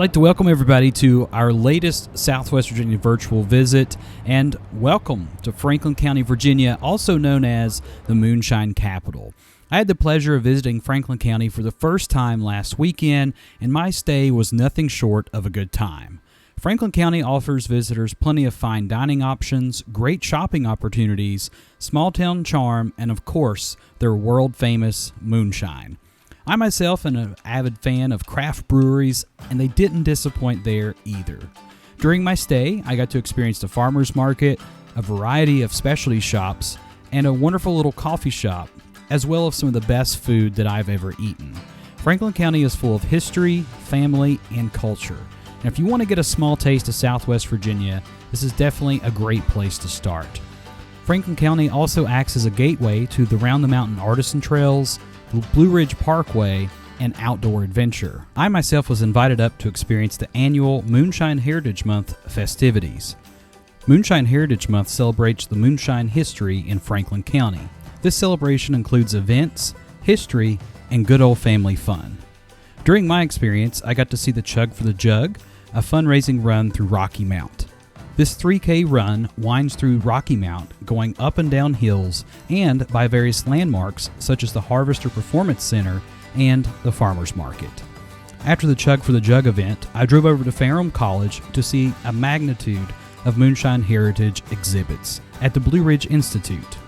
like to welcome everybody to our latest Southwest Virginia virtual visit, and welcome to Franklin County, Virginia, also known as the Moonshine Capital. I had the pleasure of visiting Franklin County for the first time last weekend, and my stay was nothing short of a good time. Franklin County offers visitors plenty of fine dining options, great shopping opportunities, small town charm, and of course, their world-famous moonshine. I myself am an avid fan of craft breweries, and they didn't disappoint there either. During my stay, I got to experience the farmers market, a variety of specialty shops, and a wonderful little coffee shop, as well as some of the best food that I've ever eaten. Franklin County is full of history, family, and culture. And if you want to get a small taste of Southwest Virginia, this is definitely a great place to start. Franklin County also acts as a gateway to the Round the Mountain Artisan Trails, the Blue Ridge Parkway, and outdoor adventure. I myself was invited up to experience the annual Moonshine Heritage Month festivities. Moonshine Heritage Month celebrates the moonshine history in Franklin County. This celebration includes events, history, and good old family fun. During my experience, I got to see the Chug for the Jug, a fundraising run through Rocky Mount. This 3K run winds through Rocky Mount, going up and down hills and by various landmarks such as the Harvester Performance Center and the Farmers Market. After the Chug for the Jug event, I drove over to Ferrum College to see a magnitude of moonshine heritage exhibits at the Blue Ridge Institute.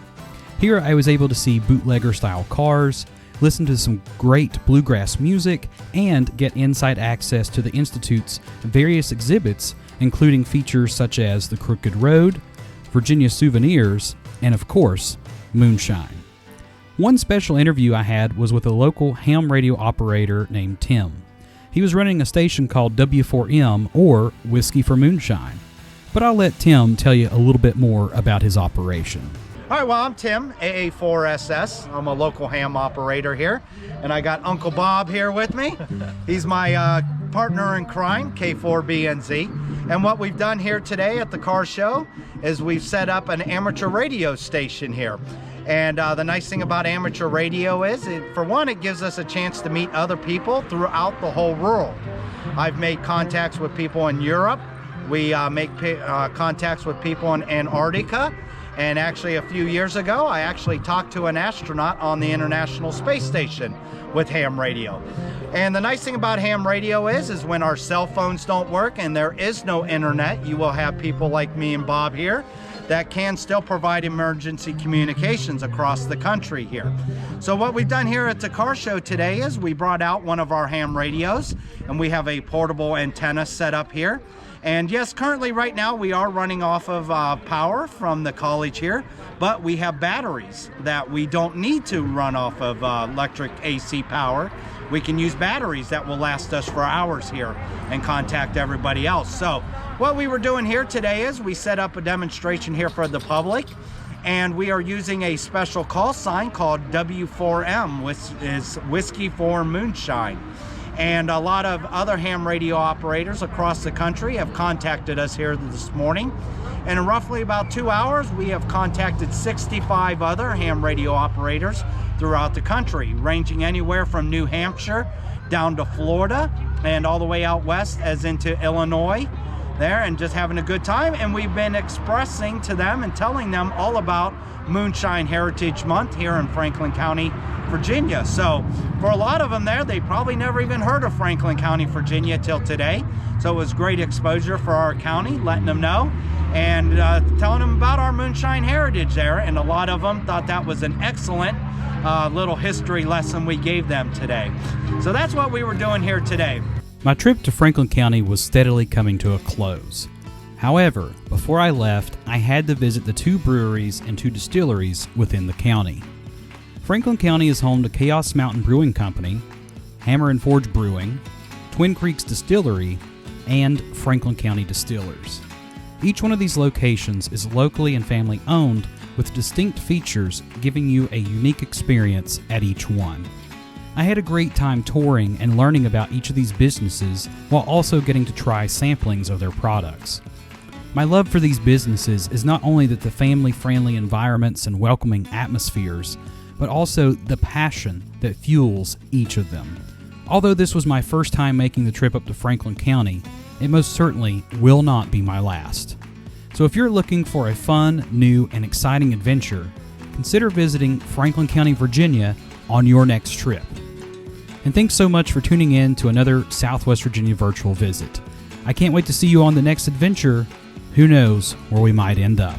Here I was able to see bootlegger-style cars, listen to some great bluegrass music, and get inside access to the Institute's various exhibits, including features such as the Crooked Road, Virginia Souvenirs, and of course, Moonshine. One special interview I had was with a local ham radio operator named Tim. He was running a station called W4M, or Whiskey for Moonshine. But I'll let Tim tell you a little bit more about his operation. All right, well, I'm Tim, AA4SS. I'm a local ham operator here, and I got Uncle Bob here with me. He's my partner in crime, K4BNZ. And what we've done here today at the car show is we've set up an amateur radio station here. And the nice thing about amateur radio is, for one, it gives us a chance to meet other people throughout the whole world. I've made contacts with people in Europe. We make contacts with people in Antarctica. And actually, a few years ago, I actually talked to an astronaut on the International Space Station with ham radio. And the nice thing about ham radio is when our cell phones don't work and there is no internet, you will have people like me and Bob here that can still provide emergency communications across the country here. So what we've done here at the car show today is we brought out one of our ham radios, and we have a portable antenna set up here. And yes, currently right now we are running off of power from the college here, but we have batteries that we don't need to run off of electric AC power. We can use batteries that will last us for hours here and contact everybody else. So what we were doing here today is we set up a demonstration here for the public, and we are using a special call sign called W4M, which is Whiskey for Moonshine. And a lot of other ham radio operators across the country have contacted us here this morning. And in roughly about 2 hours, we have contacted 65 other ham radio operators throughout the country, ranging anywhere from New Hampshire down to Florida and all the way out west as into Illinois there, and just having a good time. And we've been expressing to them and telling them all about Moonshine Heritage Month here in Franklin County, Virginia. So for a lot of them there, they probably never even heard of Franklin County, Virginia till today. So it was great exposure for our county, letting them know and telling them about our moonshine heritage there. And a lot of them thought that was an excellent little history lesson we gave them today. So that's what we were doing here today. My trip to Franklin County was steadily coming to a close. However, before I left, I had to visit the 2 breweries and 2 distilleries within the county. Franklin County is home to Chaos Mountain Brewing Company, Hammer and Forge Brewing, Twin Creeks Distillery, and Franklin County Distillers. Each one of these locations is locally and family owned with distinct features, giving you a unique experience at each one. I had a great time touring and learning about each of these businesses while also getting to try samplings of their products. My love for these businesses is not only that the family-friendly environments and welcoming atmospheres, but also the passion that fuels each of them. Although this was my first time making the trip up to Franklin County, it most certainly will not be my last. So if you're looking for a fun, new, and exciting adventure, consider visiting Franklin County, Virginia on your next trip. And thanks so much for tuning in to another Southwest Virginia virtual visit. I can't wait to see you on the next adventure. Who knows where we might end up.